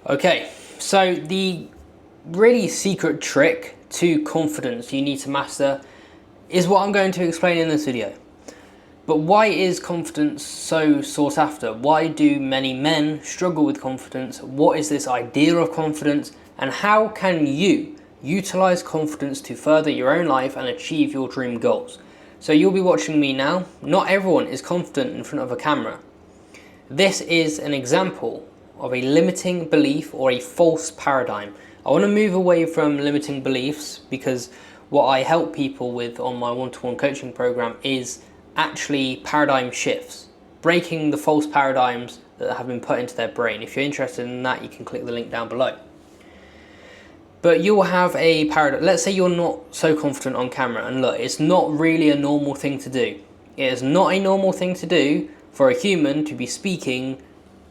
Okay, so the really secret trick to confidence you need to master is what I'm going to explain in this video. But why is confidence so sought after? Why do many men struggle with confidence? What is this idea of confidence? And how can you utilize confidence to further your own life and achieve your dream goals? So you'll be watching me now. Not everyone is confident in front of a camera. This is an example of a limiting belief or a false paradigm. I want to move away from limiting beliefs because what I help people with on my one-to-one coaching program is actually paradigm shifts, breaking the false paradigms that have been put into their brain. If you're interested in that, you can click the link down below. But you'll have a paradigm. Let's say you're not so confident on camera, and look, it's not really a normal thing to do. It is not a normal thing to do for a human to be speaking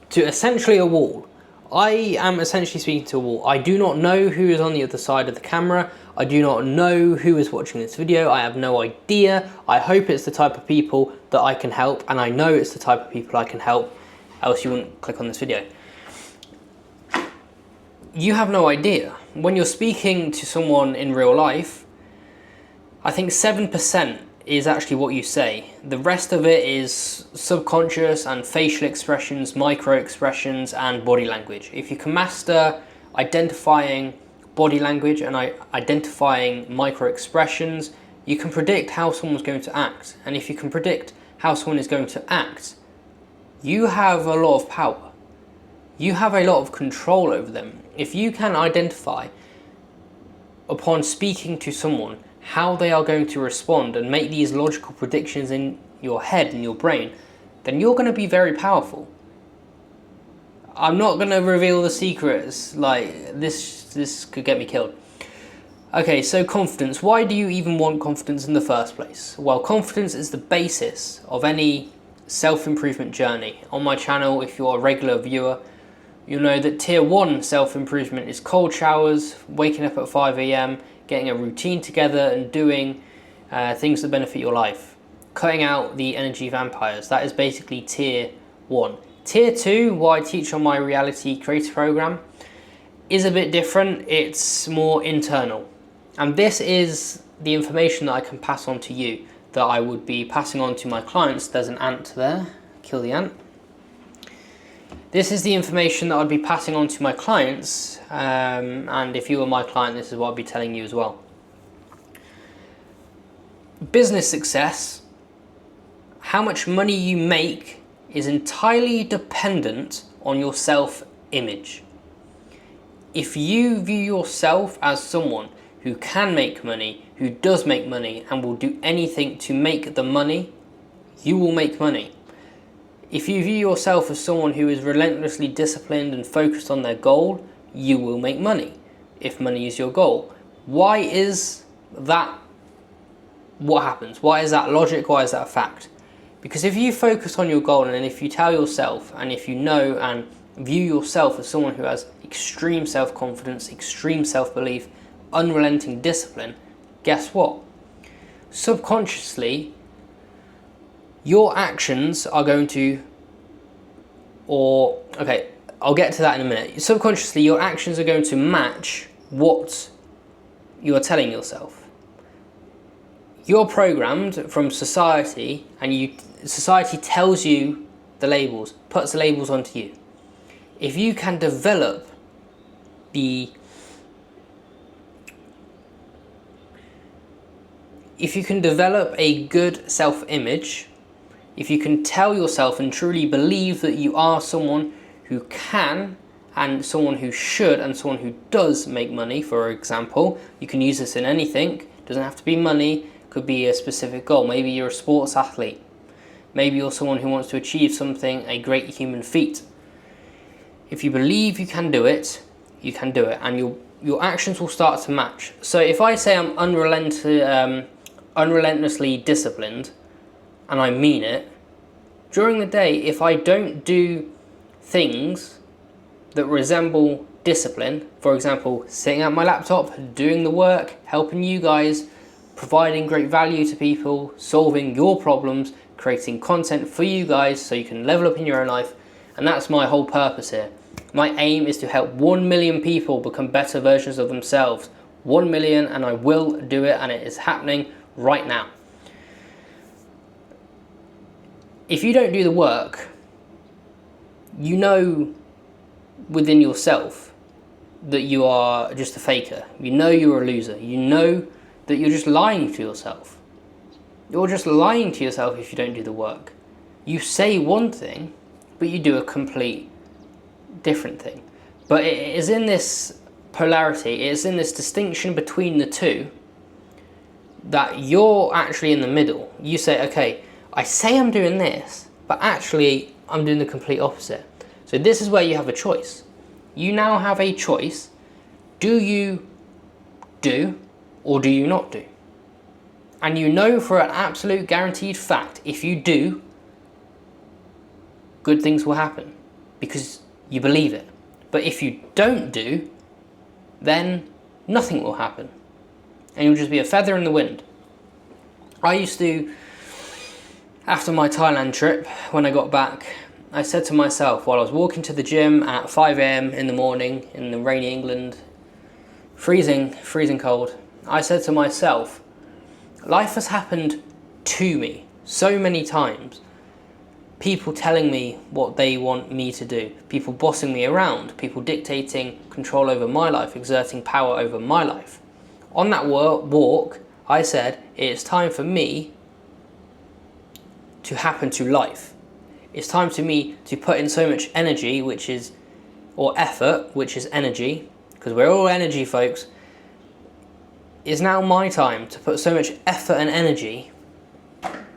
to essentially a wall. I am essentially speaking to a wall. I do not know who is on the other side of the camera. I do not know who is watching this video. I have no idea. I hope it's the type of people that I can help, and I know it's the type of people I can help, else you wouldn't click on this video. You have no idea. When you're speaking to someone in real life, I think 7% is actually what you say. The rest of it is subconscious and facial expressions, micro expressions, and body language. If you can master identifying body language and identifying micro expressions, you can predict how someone's going to act. And if you can predict how someone is going to act, you have a lot of power. You have a lot of control over them. If you can identify upon speaking to someone how they are going to respond and make these logical predictions in your head, in your brain, then you're going to be very powerful. I'm not going to reveal the secrets, like this could get me killed. Okay, so confidence. Why do you even want confidence in the first place? Well, confidence is the basis of any self-improvement journey. On my channel, if you're a regular viewer, you'll know that tier 1 self-improvement is cold showers, waking up at 5 a.m, getting a routine together and doing things that benefit your life. Cutting out the energy vampires. That is basically tier 1. Tier 2, what I teach on my reality creator program, is a bit different. It's more internal. And this is the information that I can pass on to you, that I would be passing on to my clients. There's an ant there. Kill the ant. This is the information that I'd be passing on to my clients, and if you were my client, this is what I'd be telling you as well. Business success, how much money you make, is entirely dependent on your self-image. If you view yourself as someone who can make money, who does make money, and will do anything to make the money, you will make money. If you view yourself as someone who is relentlessly disciplined and focused on their goal, you will make money, if money is your goal. Why is that what happens? Why is that logic? Why is that a fact? Because if you focus on your goal, and if you tell yourself, and if you know and view yourself as someone who has extreme self-confidence, extreme self-belief, unrelenting discipline, guess what? Subconsciously, your actions are going to, okay, I'll get to that in a minute. Subconsciously, your actions are going to match what you are telling yourself. You're programmed from society, and society tells you the labels, puts the labels onto you. If you can develop a good self-image, if you can tell yourself and truly believe that you are someone who can, and someone who should, and someone who does make money, for example, you can use this in anything. It doesn't have to be money, it could be a specific goal. Maybe you're a sports athlete. Maybe you're someone who wants to achieve something, a great human feat. If you believe you can do it, you can do it, and your actions will start to match. So if I say I'm unrelentlessly disciplined, and I mean it, during the day, if I don't do things that resemble discipline, for example, sitting at my laptop, doing the work, helping you guys, providing great value to people, solving your problems, creating content for you guys so you can level up in your own life, And that's my whole purpose here. My aim is to help 1 million people become better versions of themselves. 1 million, and I will do it, and it is happening right now. If you don't do the work, you know within yourself that you are just a faker. You know you're a loser. You know that you're just lying to yourself. You're just lying to yourself if you don't do the work. You say one thing, but you do a complete different thing. But it is in this polarity, it is in this distinction between the two that you're actually in the middle. You say, okay, I say I'm doing this, but actually I'm doing the complete opposite. So this is where you have a choice. You now have a choice. Do you do or do you not do? And you know for an absolute guaranteed fact, if you do, good things will happen because you believe it. But if you don't do, then nothing will happen. And you'll just be a feather in the wind. I used to, after my Thailand trip, when I got back, I said to myself while I was walking to the gym at 5 a.m. in the morning in the rainy England, freezing cold, I said to myself, life has happened to me so many times. People telling me what they want me to do, people bossing me around, people dictating control over my life, exerting power over my life. On that walk, I said, it's time for me to happen to life. It's time for me to put in so much energy, or effort, which is energy, because we're all energy, folks. It's now my time to put so much effort and energy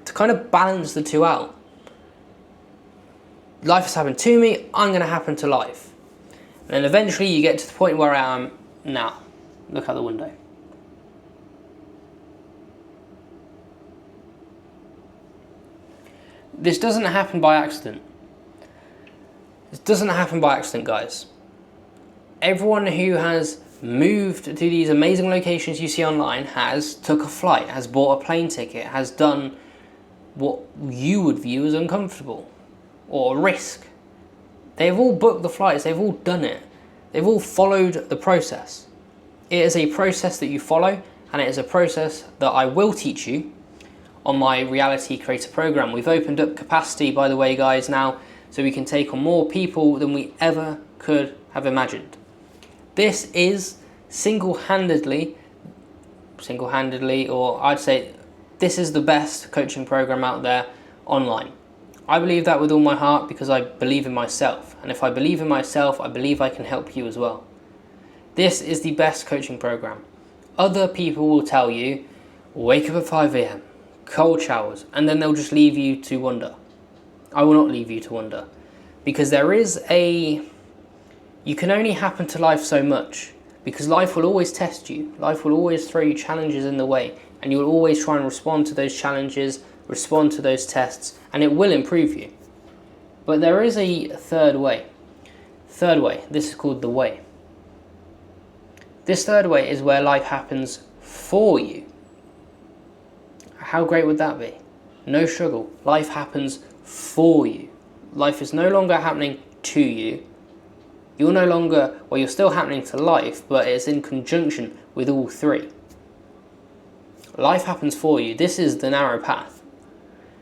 to kind of balance the two out. Life has happened to me, I'm going to happen to life. And then eventually you get to the point where I am now. Look out the window. This doesn't happen by accident. This doesn't happen by accident, guys. Everyone who has moved to these amazing locations you see online has took a flight, has bought a plane ticket, has done what you would view as uncomfortable or a risk. They've all booked the flights, they've all done it. They've all followed the process. It is a process that you follow, and it is a process that I will teach you on my Reality Creator program. We've opened up capacity, by the way, guys, now, so we can take on more people than we ever could have imagined. This is single-handedly, or I'd say this is the best coaching program out there online. I believe that with all my heart because I believe in myself. And if I believe in myself, I believe I can help you as well. This is the best coaching program. Other people will tell you, wake up at 5 a.m, cold showers, and then they'll just leave you to wonder. I will not leave you to wonder. Because you can only happen to life so much. Because life will always test you. Life will always throw you challenges in the way. And you'll always try and respond to those challenges, respond to those tests, and it will improve you. But there is a third way. Third way, this is called the way. This third way is where life happens for you. How great would that be? No struggle. Life happens for you. Life is no longer happening to you. You're no longer, well, you're still happening to life, but it's in conjunction with all three. Life happens for you. This is the narrow path.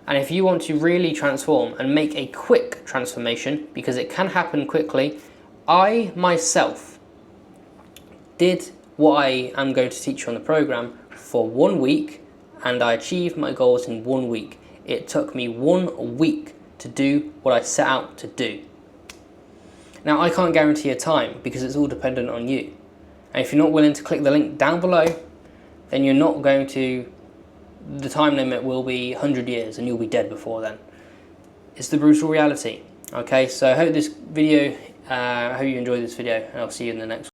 And if you want to really transform and make a quick transformation, because it can happen quickly, I myself did what I am going to teach you on the program for 1 week, and I achieved my goals in 1 week. It took me 1 week to do what I set out to do. Now, I can't guarantee a time because it's all dependent on you. And if you're not willing to click the link down below, then you're not going to, the time limit will be 100 years and you'll be dead before then. It's the brutal reality. Okay, so I hope this video, I hope you enjoyed this video, and I'll see you in the next one.